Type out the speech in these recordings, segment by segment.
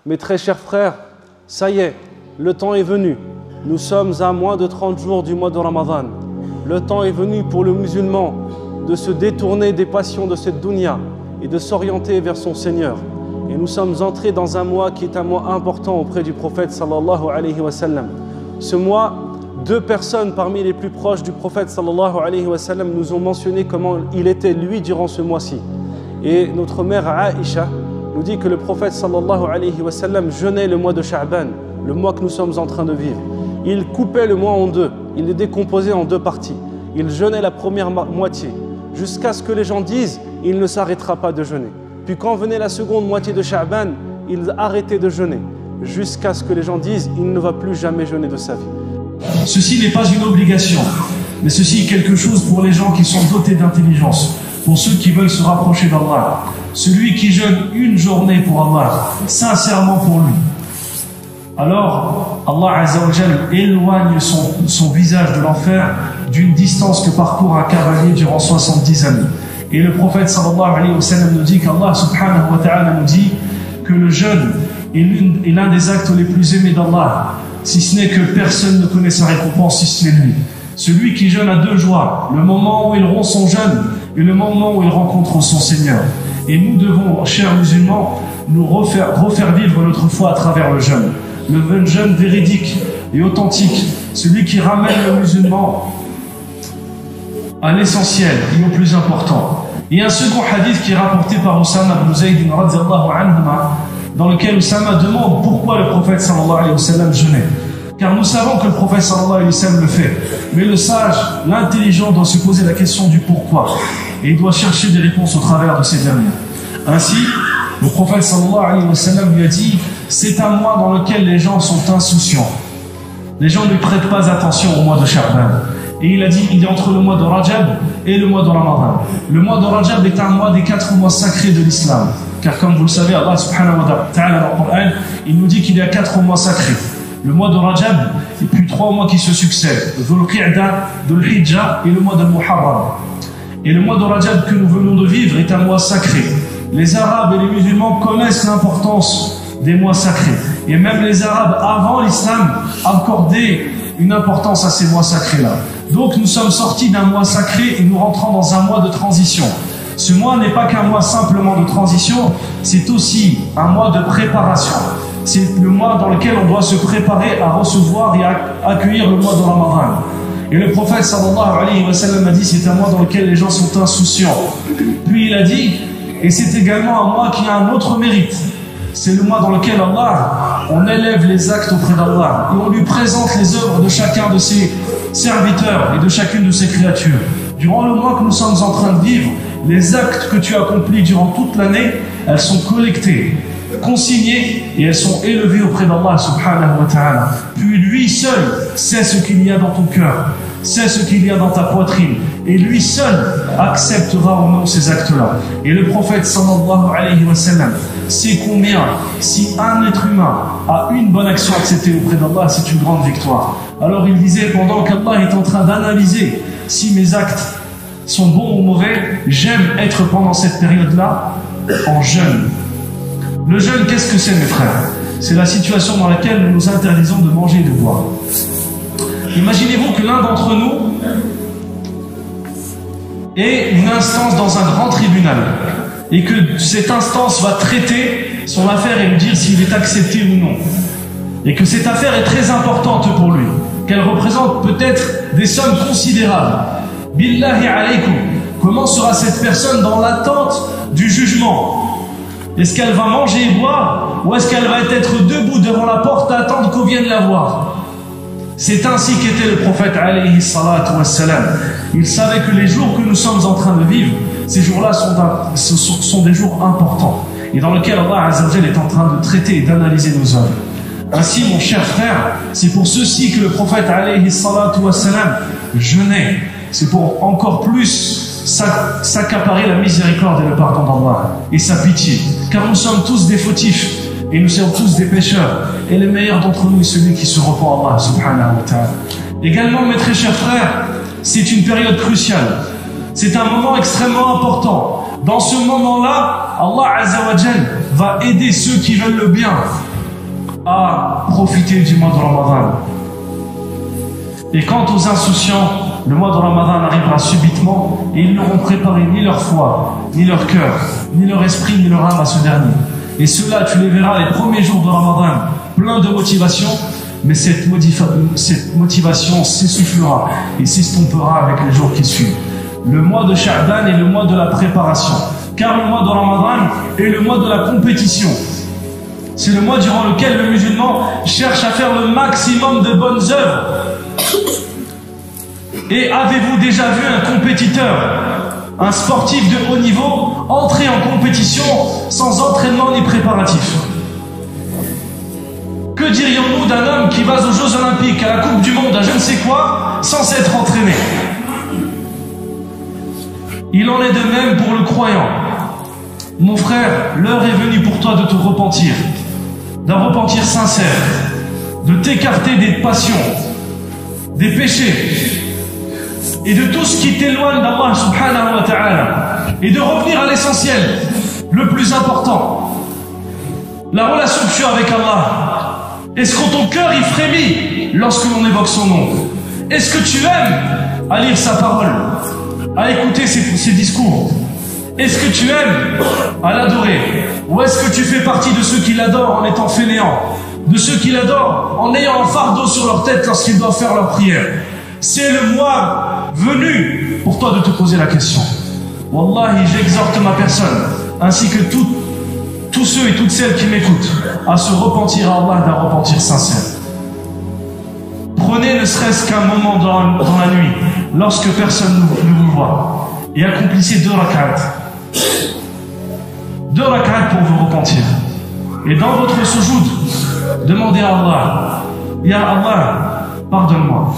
Mes très chers frères, ça y est, le temps est venu. Nous sommes à moins de 30 jours du mois de Ramadan. Le temps est venu pour le musulman de se détourner des passions de cette dunya et de s'orienter vers son Seigneur. Et nous sommes entrés dans un mois qui est un mois important auprès du prophète sallallahu alayhi wa sallam. Ce mois, 2 personnes parmi les plus proches du prophète sallallahu alayhi wa sallam nous ont mentionné comment il était lui durant ce mois-ci. Et notre mère Aïcha nous dit que le prophète sallallahu alayhi wa sallam jeûnait le mois de Sha'ban, le mois que nous sommes en train de vivre. Il coupait le mois en 2, il le décomposait en 2 parties. Il jeûnait la première moitié, jusqu'à ce que les gens disent « il ne s'arrêtera pas de jeûner ». Puis quand venait la seconde moitié de Sha'ban, il arrêtait de jeûner, jusqu'à ce que les gens disent « il ne va plus jamais jeûner de sa vie ». Ceci n'est pas une obligation, mais ceci est quelque chose pour les gens qui sont dotés d'intelligence, pour ceux qui veulent se rapprocher d'Allah. Celui qui jeûne une journée pour Allah, sincèrement pour lui, alors Allah Azza wa Jal éloigne son visage de l'enfer d'une distance que parcourt un cavalier durant 70 années. Et le prophète sallallahu alayhi wa sallam nous dit qu'Allah subhanahu wa ta'ala nous dit que le jeûne est l'un des actes les plus aimés d'Allah, si ce n'est que personne ne connaît sa récompense si ce n'est lui. Celui qui jeûne a 2 joies, le moment où il rompt son jeûne et le moment où il rencontre son Seigneur. Et nous devons, chers musulmans, nous refaire vivre notre foi à travers le jeûne. Le jeûne véridique et authentique, celui qui ramène le musulman à l'essentiel et au plus important. Il y a un second hadith qui est rapporté par Usama ibn Zayd radhiyallahu anhuma, dans lequel Usama demande pourquoi le prophète sallallahu alayhi wa sallam jeûnait. Car nous savons que le prophète sallallahu alayhi wa sallam le fait. Mais le sage, l'intelligent doit se poser la question du pourquoi. Et il doit chercher des réponses au travers de ces dernières. Ainsi, le prophète sallallahu alayhi wa sallam lui a dit « C'est un mois dans lequel les gens sont insouciants. Les gens ne prêtent pas attention au mois de Sha'ban. » Et il a dit, il est entre le mois de Rajab et le mois de Ramadan. Le mois de Rajab est un mois des 4 mois sacrés de l'islam. Car comme vous le savez, Allah subhanahu wa ta'ala dans le Coran, il nous dit qu'il y a 4 mois sacrés. Le mois de Rajab et puis 3 mois qui se succèdent. Dhul Qi'da, Dhul Hijja et le mois de Muharram. Et le mois de Rajab que nous venons de vivre est un mois sacré. Les Arabes et les musulmans connaissent l'importance des mois sacrés. Et même les Arabes, avant l'islam, accordaient une importance à ces mois sacrés-là. Donc nous sommes sortis d'un mois sacré et nous rentrons dans un mois de transition. Ce mois n'est pas qu'un mois simplement de transition, c'est aussi un mois de préparation. C'est le mois dans lequel on doit se préparer à recevoir et à accueillir le mois de Ramadan. Et le prophète sallallahu alayhi wa sallam a dit c'est un mois dans lequel les gens sont insouciants. Puis il a dit, et c'est également un mois qui a un autre mérite. C'est le mois dans lequel Allah, on élève les actes auprès d'Allah et on lui présente les œuvres de chacun de ses serviteurs et de chacune de ses créatures. Durant le mois que nous sommes en train de vivre, les actes que tu accomplis durant toute l'année, elles sont collectées, consignées et elles sont élevées auprès d'Allah subhanahu wa ta'ala. Puis lui seul sait ce qu'il y a dans ton cœur, sait ce qu'il y a dans ta poitrine et lui seul acceptera ou non ces actes-là. Et le prophète sallallahu alayhi wa sallam sait combien, si un être humain a une bonne action acceptée auprès d'Allah, c'est une grande victoire. Alors il disait, pendant qu'Allah est en train d'analyser si mes actes sont bons ou mauvais, j'aime être pendant cette période-là en jeûne. Le jeûne, qu'est-ce que c'est, mes frères? C'est la situation dans laquelle nous nous interdisons de manger et de boire. Imaginez-vous que l'un d'entre nous ait une instance dans un grand tribunal et que cette instance va traiter son affaire et lui dire s'il est accepté ou non. Et que cette affaire est très importante pour lui, qu'elle représente peut-être des sommes considérables. Billahi alaykum, comment sera cette personne dans l'attente du jugement? Est-ce qu'elle va manger et boire ou est-ce qu'elle va être debout devant la porte à attendre qu'on vienne la voir? C'est ainsi qu'était le prophète alayhi salatu wassalam. Il savait que les jours que nous sommes en train de vivre, ces jours-là sont des jours importants et dans lesquels Allah Azza wa Jalla est en train de traiter et d'analyser nos œuvres. Ainsi, mon cher frère, c'est pour ceci que le prophète alayhi salatu wassalam jeûnait. C'est pour encore plus s'accaparer la miséricorde et le pardon d'Allah et sa pitié. Car nous sommes tous des fautifs et nous sommes tous des pécheurs. Et le meilleur d'entre nous est celui qui se repent à Allah subhanahu wa ta'ala. Également, mes très chers frères, c'est une période cruciale. C'est un moment extrêmement important. Dans ce moment-là, Allah Azza wa Jal va aider ceux qui veulent le bien à profiter du mois de Ramadan. Et quant aux insouciants, le mois de Ramadan arrivera subitement et ils n'auront préparé ni leur foi, ni leur cœur, ni leur esprit, ni leur âme à ce dernier. Et ceux-là, tu les verras les premiers jours de Ramadan, pleins de motivation, mais cette motivation s'essoufflera et s'estompera avec les jours qui suivent. Le mois de Sha'ban est le mois de la préparation, car le mois de Ramadan est le mois de la compétition. C'est le mois durant lequel le musulman cherche à faire le maximum de bonnes œuvres. Et avez-vous déjà vu un compétiteur, un sportif de haut niveau, entrer en compétition sans entraînement ni préparatif? Que dirions-nous d'un homme qui va aux Jeux Olympiques, à la Coupe du Monde, à je ne sais quoi, sans s'être entraîné? Il en est de même pour le croyant. Mon frère, l'heure est venue pour toi de te repentir, d'un repentir sincère, de t'écarter des passions, des péchés et de tout ce qui t'éloigne d'Allah subhanahu wa ta'ala, et de revenir à l'essentiel, le plus important, la relation que tu as avec Allah. Est-ce que ton cœur y frémit lorsque l'on évoque son nom? Est-ce que tu aimes à lire sa parole, à écouter ses discours? Est-ce que tu aimes à l'adorer? Ou est-ce que tu fais partie de ceux qui l'adorent en étant fainéants, de ceux qui l'adorent en ayant un fardeau sur leur tête lorsqu'ils doivent faire leur prière? C'est le mois venu pour toi de te poser la question. Wallahi, j'exhorte ma personne, ainsi que tous ceux et toutes celles qui m'écoutent, à se repentir à Allah d'un repentir sincère. Prenez ne serait-ce qu'un moment dans la nuit, lorsque personne ne vous voit, et accomplissez 2 rak'at. 2 rak'at pour vous repentir. Et dans votre sujoud, demandez à Allah, Ya Allah, pardonne-moi.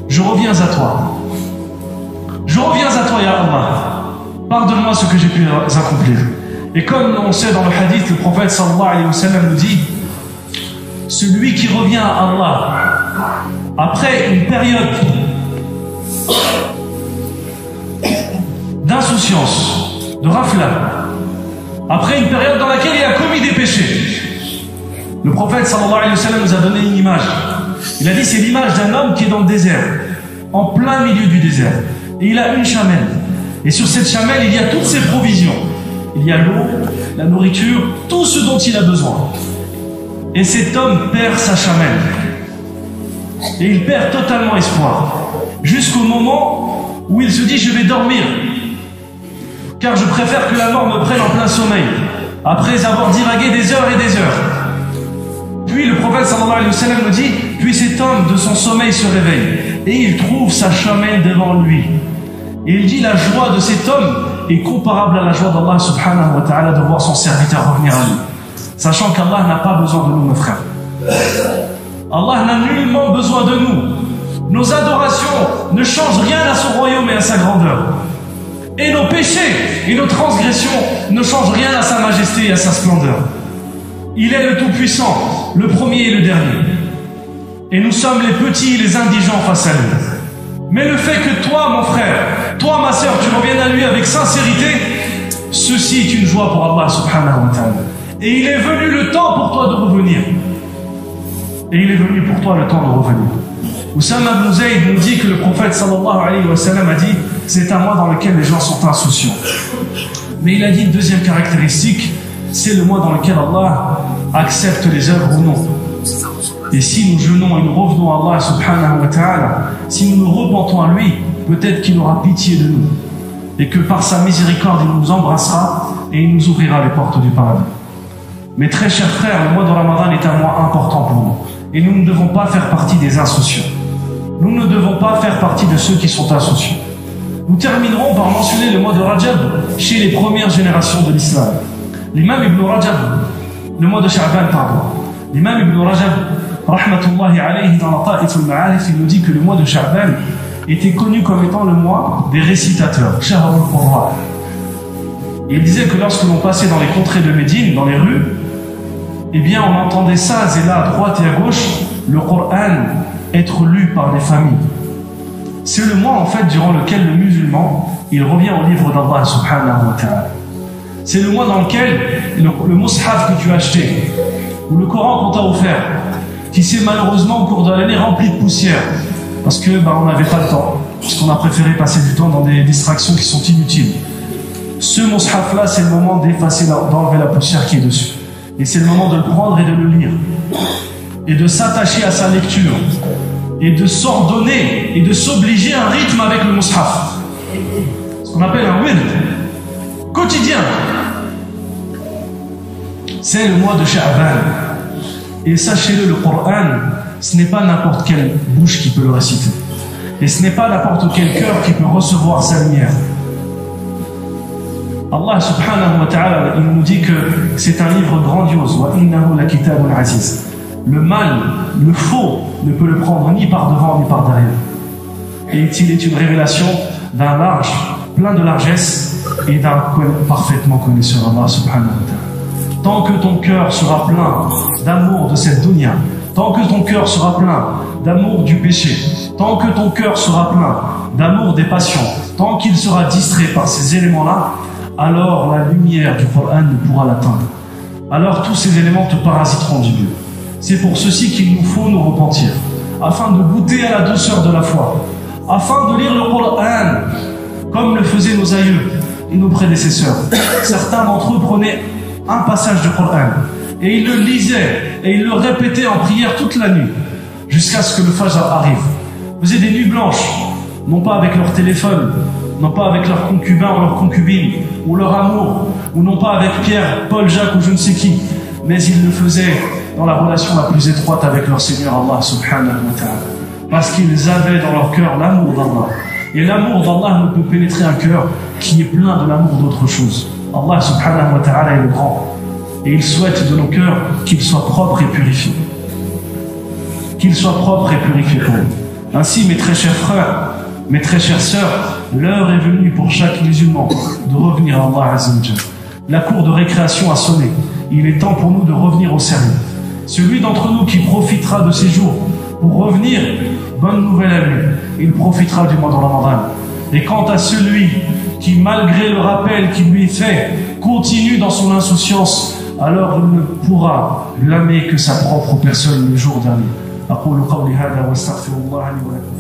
Je reviens à toi. Je reviens à toi, Ya Allah. Pardonne-moi ce que j'ai pu accomplir. Et comme on sait dans le hadith, le prophète sallallahu alayhi wa sallam nous dit, celui qui revient à Allah après une période d'insouciance, de rafla, après une période dans laquelle il a commis des péchés, le prophète sallallahu alayhi wa sallam nous a donné une image. Il a dit, c'est l'image d'un homme qui est dans le désert, en plein milieu du désert, et il a une chamelle, et sur cette chamelle il y a toutes ses provisions. Il y a l'eau, la nourriture, tout ce dont il a besoin. Et cet homme perd sa chamelle. Et il perd totalement espoir. Jusqu'au moment où il se dit, je vais dormir, car je préfère que la mort me prenne en plein sommeil, après avoir divagué des heures et des heures. Puis le prophète sallallahu alayhi wa sallam nous dit, puis cet homme de son sommeil se réveille, et il trouve sa chamelle devant lui. Et il dit, la joie de cet homme est comparable à la joie d'Allah subhanahu wa ta'ala de voir son serviteur revenir à lui. Sachant qu'Allah n'a pas besoin de nous, mes frères. Allah n'a nullement besoin de nous. Nos adorations ne changent rien à son royaume et à sa grandeur. Et nos péchés et nos transgressions ne changent rien à sa majesté et à sa splendeur. Il est le Tout-Puissant, le premier et le dernier. Et nous sommes les petits et les indigents face à lui. Mais le fait que toi, mon frère, toi, ma sœur, tu reviennes à lui avec sincérité, ceci est une joie pour Allah subhanahu wa ta'ala. Et il est venu le temps pour toi de revenir. Et il est venu pour toi le temps de revenir. Oussama ibn Zayd nous dit que le prophète sallallahu alayhi wa sallam a dit, c'est un mois dans lequel les gens sont insouciants. Mais il a dit une deuxième caractéristique, c'est le mois dans lequel Allah accepte les œuvres ou non. Et si nous jeûnons et nous revenons à Allah subhanahu wa ta'ala, si nous nous repentons à lui, peut-être qu'il aura pitié de nous. Et que par sa miséricorde, il nous embrassera et il nous ouvrira les portes du paradis. Mais très chers frères, le mois de Ramadan est un mois important pour nous. Et nous ne devons pas faire partie des insouciants. Nous ne devons pas faire partie de ceux qui sont insouciants. Nous terminerons par mentionner le mois de Rajab chez les premières générations de l'islam. L'imam Ibn Rajab, le mois de Sha'ban, pardon. L'imam Ibn Rajab, rahmatullahi alayhi, dans la Ta'if al-Ma'arif, il nous dit que le mois de Sha'ban était connu comme étant le mois des récitateurs, Shahrul Qur'an. Il disait que lorsque l'on passait dans les contrées de Médine, dans les rues, eh bien on entendait ça et là, à droite et à gauche, le Coran être lu par les familles. C'est le mois en fait durant lequel le musulman, il revient au livre d'Allah subhanahu wa ta'ala. C'est le mois dans lequel le mushaf que tu as acheté, ou le Coran qu'on t'a offert, qui s'est malheureusement au cours de l'année rempli de poussière, parce que on n'avait pas le temps, parce qu'on a préféré passer du temps dans des distractions qui sont inutiles. Ce mushaf là, c'est le moment d'effacer, d'enlever la poussière qui est dessus. Et c'est le moment de le prendre et de le lire. Et de s'attacher à sa lecture. Et de s'ordonner et de s'obliger à un rythme avec le mushaf. Ce qu'on appelle un wird quotidien. C'est le mois de Sha'ban. Et sachez-le, le Coran, ce n'est pas n'importe quelle bouche qui peut le réciter. Et ce n'est pas n'importe quel cœur qui peut recevoir sa lumière. Allah subhanahu wa ta'ala, il nous dit que c'est un livre grandiose. Wa innahu la kitabun aziz. Le mal, le faux, ne peut le prendre ni par devant ni par derrière. Et il est une révélation d'un large, plein de largesse et d'un parfaitement connaisseur. Allah subhanahu wa ta'ala. Tant que ton cœur sera plein d'amour de cette dunya, tant que ton cœur sera plein d'amour du péché, tant que ton cœur sera plein d'amour des passions, tant qu'il sera distrait par ces éléments-là, alors la lumière du Coran ne pourra l'atteindre. Alors tous ces éléments te parasiteront du Dieu. C'est pour ceci qu'il nous faut nous repentir, afin de goûter à la douceur de la foi, afin de lire le Coran, comme le faisaient nos aïeux et nos prédécesseurs. Certains d'entre eux prenaient un passage du Coran, et ils le lisaient, et ils le répétaient en prière toute la nuit, jusqu'à ce que le Fajr arrive. Ils faisaient des nuits blanches, non pas avec leur téléphone, non pas avec leurs concubins ou leurs concubines, ou leur amour, ou non pas avec Pierre, Paul, Jacques ou je ne sais qui, mais ils le faisaient dans la relation la plus étroite avec leur Seigneur Allah subhanahu wa ta'ala. Parce qu'ils avaient dans leur cœur l'amour d'Allah. Et l'amour d'Allah ne peut pénétrer un cœur qui est plein de l'amour d'autre chose. Allah subhanahu wa ta'ala est le grand. Et il souhaite de nos cœurs qu'ils soient propres et purifiés. Qu'ils soient propres et purifiés pour nous. Ainsi, mes très chers frères, mes très chères sœurs, l'heure est venue pour chaque musulman de revenir à Allah Azza wa Jalla. La cour de récréation a sonné. Il est temps pour nous de revenir au sérieux. Celui d'entre nous qui profitera de ces jours pour revenir, bonne nouvelle à lui, il profitera du mois de Ramadan. Et quant à celui qui, malgré le rappel qui lui est fait, continue dans son insouciance, alors il ne pourra blâmer que sa propre personne le jour dernier. أقول قولي هذا واستغفر الله لي ولكم